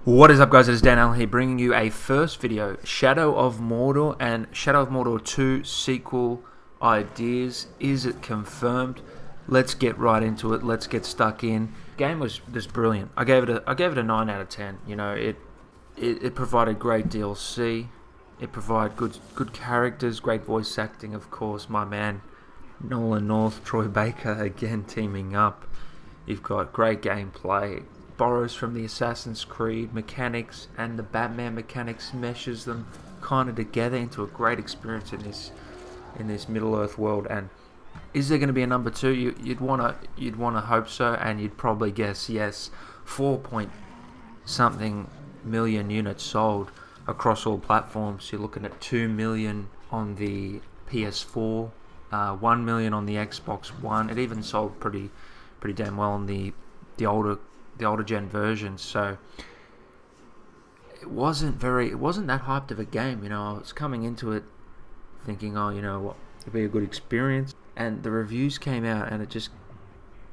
What is up, guys? It is Dan Allen here, bringing you a first video, Shadow of Mordor and Shadow of Mordor 2 sequel ideas. Is it confirmed? Let's get right into it. Let's get stuck in. Game was just brilliant. I gave it a 9 out of 10. You know, it provided great DLC. It provided good characters, great voice acting, of course. My man Nolan North, Troy Baker again teaming up. You've got great gameplay. Borrows from the Assassin's Creed mechanics and the Batman mechanics, meshes them kind of together into a great experience in this Middle Earth world. And is there going to be a number 2? You'd wanna hope so, and you'd probably guess yes. 4-point-something million units sold across all platforms. You're looking at 2 million on the PS4, 1 million on the Xbox One. It even sold pretty damn well on the older gen version. So it wasn't that hyped of a game. You know, I was coming into it thinking, oh, you know what, it'll be a good experience, and the reviews came out and it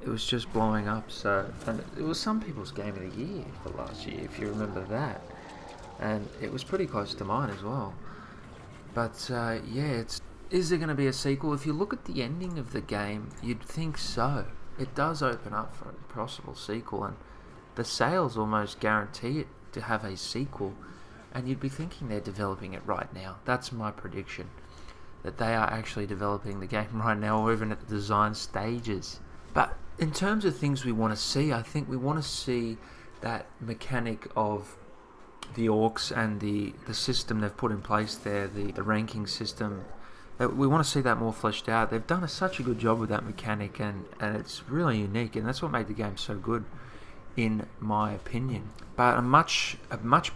was just blowing up. So, and it was some people's game of the year for last year, if you remember that, and it was pretty close to mine as well. But yeah, is there going to be a sequel? If you look at the ending of the game, you'd think so. It does open up for a possible sequel, and the sales almost guarantee it to have a sequel, and you'd be thinking they're developing it right now. That's my prediction, that they are actually developing the game right now, or even at the design stages. But in terms of things we want to see, I think we want to see that mechanic of the orcs and the system they've put in place there, the ranking system. We want to see that more fleshed out. They've done such a good job with that mechanic, and it's really unique, and that's what made the game so good, in my opinion. But a much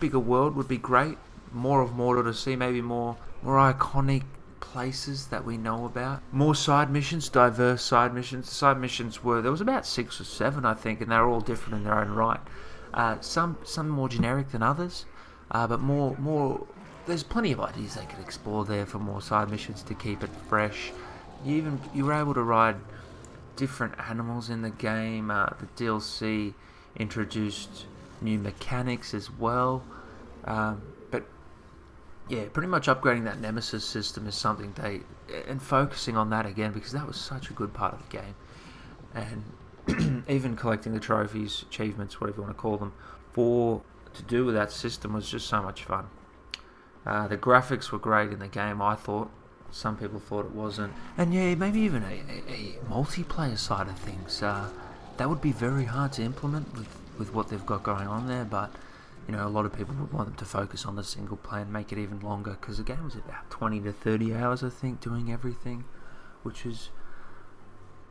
bigger world would be great. More of Mordor to see, maybe more iconic places that we know about. More side missions, diverse side missions. The side missions there was about 6 or 7, I think, and they're all different in their own right. Some more generic than others, but more. There's plenty of ideas they could explore there for more side missions to keep it fresh. You were able to ride different animals in the game. The DLC introduced new mechanics as well. But yeah, pretty much upgrading that Nemesis system is something and focusing on that again, because that was such a good part of the game. And even collecting the trophies, achievements, whatever you want to call them, to do with that system was just so much fun. The graphics were great in the game, I thought. Some people thought it wasn't. And yeah, maybe even a multiplayer side of things. That would be very hard to implement with what they've got going on there, but you know, a lot of people would want them to focus on the single player and make it even longer, because the game was about 20 to 30 hours, I think, doing everything, which is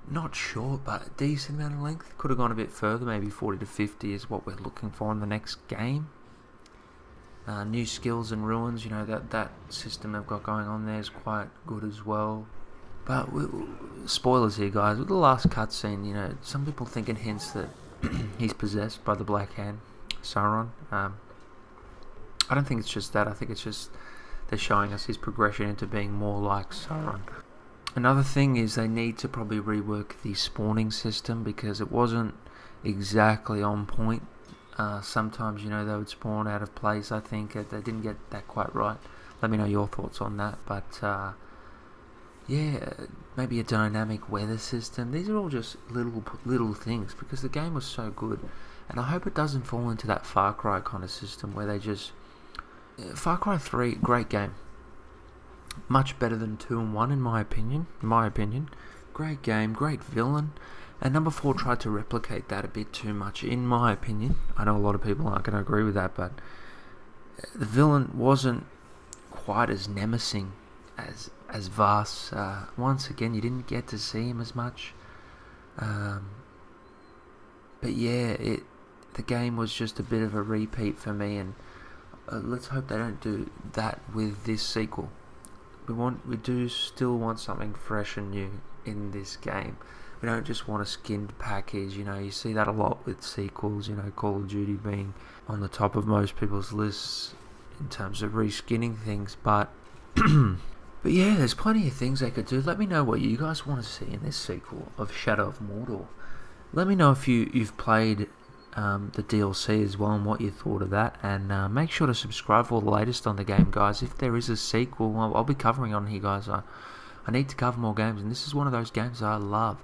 not short, but a decent amount of length. Could have gone a bit further, maybe 40 to 50 is what we're looking for in the next game. New skills and ruins, you know, that system they've got going on there is quite good as well. But spoilers here, guys. With the last cutscene, you know, some people think it hints that he's possessed by the Black Hand, Sauron. I don't think it's just that. I think it's just they're showing us his progression into being more like Sauron. Another thing is they need to probably rework the spawning system, because it wasn't exactly on point. Sometimes, you know, they would spawn out of place. I think they didn't get that quite right. Let me know your thoughts on that. But yeah, maybe a dynamic weather system. These are all just little things, because the game was so good, and I hope it doesn't fall into that Far Cry kind of system where they just Far Cry 3, great game, much better than 2 and 1 in my opinion. Great game, great villain. And number 4 tried to replicate that a bit too much, in my opinion. I know a lot of people aren't going to agree with that, but the villain wasn't quite as menacing as Vas. Once again, you didn't get to see him as much. But yeah, the game was just a bit of a repeat for me, and let's hope they don't do that with this sequel. We do still want something fresh and new in this game. We don't just want a skinned package. You know, you see that a lot with sequels, you know, Call of Duty being on the top of most people's lists in terms of reskinning things, but yeah, there's plenty of things they could do. Let me know what you guys want to see in this sequel of Shadow of Mordor. Let me know if you've played the DLC as well and what you thought of that. And make sure to subscribe for all the latest on the game, guys. If there is a sequel, I'll be covering on here, guys. I need to cover more games, and this is one of those games I love.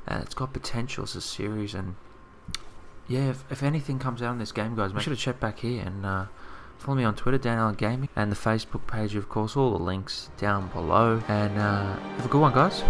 And it's got potential as a series, and yeah, if anything comes out in this game, guys, make sure to check back here and follow me on Twitter, Dan Allen Gaming, and the Facebook page, of course. All the links down below. And have a good one, guys.